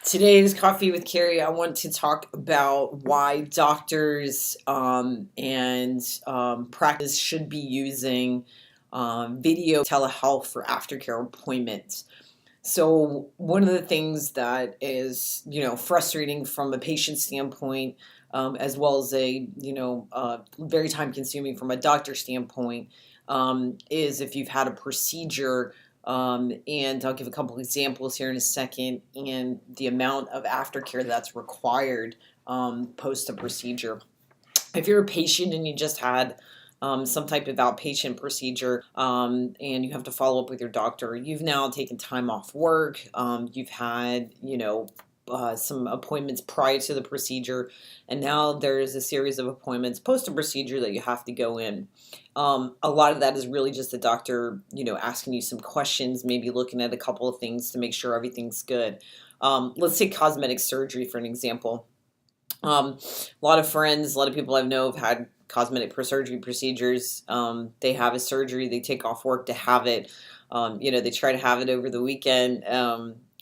Today's Coffee with Carrie, I want to talk about why doctors and practice should be using video telehealth for aftercare appointments. So one of the things that is, frustrating from a patient standpoint, as well as very time consuming from a doctor standpoint, is if you've had a procedure, and I'll give a couple examples here in a second, and the amount of aftercare that's required post a procedure. If you're a patient and you just had some type of outpatient procedure, and you have to follow up with your doctor, you've now taken time off work, you've had, some appointments prior to the procedure, and now there's a series of appointments post a procedure that you have to go in. A lot of that is really just the doctor, asking you some questions, maybe looking at a couple of things to make sure everything's good. Let's take cosmetic surgery for an example. A lot of friends, a lot of people I know have had cosmetic surgery procedures. They have a surgery, they take off work to have it. They try to have it over the weekend,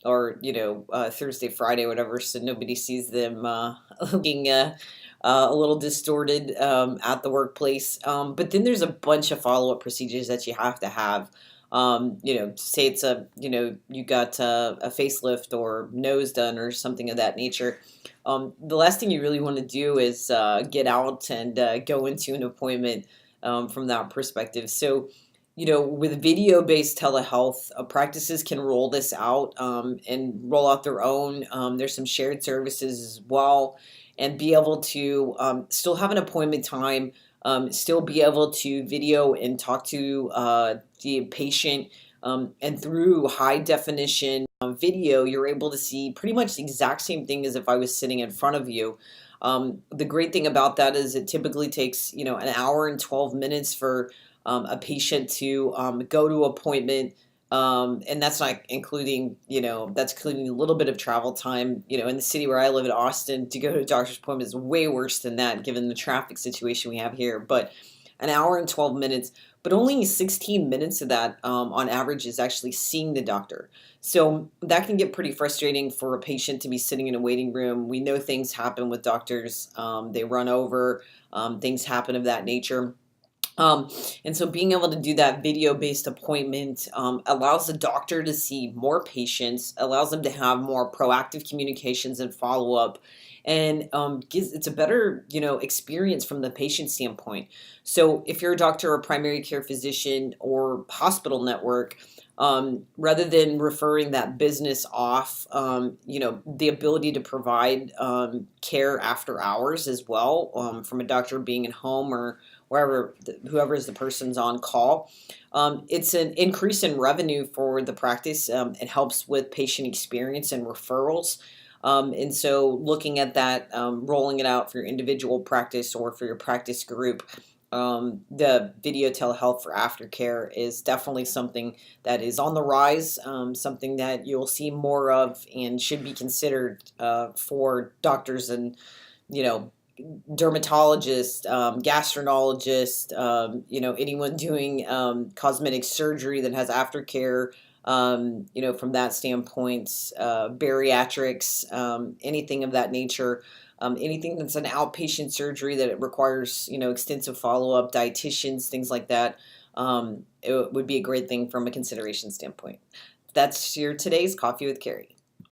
or Thursday, Friday, whatever, so nobody sees them looking a little distorted at the workplace. But then there's a bunch of follow-up procedures that you have to have. Say it's you got a facelift or nose done or something of that nature. The last thing you really want to do is get out and go into an appointment from that perspective. So, with video-based telehealth, practices can roll this out and roll out their own. There's some shared services as well, and be able to still have an appointment time, still be able to video and talk to the patient, and through high definition video, you're able to see pretty much the exact same thing as if I was sitting in front of you. The great thing about that is it typically takes, an hour and 12 minutes for a patient to go to appointment. And that's not including, that's including a little bit of travel time. In the city where I live in Austin, to go to a doctor's appointment is way worse than that, given the traffic situation we have here. But an hour and 12 minutes, but only 16 minutes of that on average is actually seeing the doctor. So that can get pretty frustrating for a patient to be sitting in a waiting room. We know things happen with doctors. They run over, things happen of that nature. And so being able to do that video-based appointment allows the doctor to see more patients, allows them to have more proactive communications and follow-up, and it's a better, experience from the patient standpoint. So if you're a doctor or primary care physician or hospital network, rather than referring that business off, the ability to provide care after hours as well, from a doctor being at home or wherever, whoever is the person's on call. It's an increase in revenue for the practice. It helps with patient experience and referrals. And so looking at that, rolling it out for your individual practice or for your practice group, the video telehealth for aftercare is definitely something that is on the rise, something that you'll see more of and should be considered for doctors and, dermatologists, gastroenterologists, anyone doing cosmetic surgery that has aftercare, from that standpoint, bariatrics, anything of that nature. Anything that's an outpatient surgery that it requires, extensive follow-up, dietitians, things like that, it would be a great thing from a consideration standpoint. That's your today's Coffee with Carrie.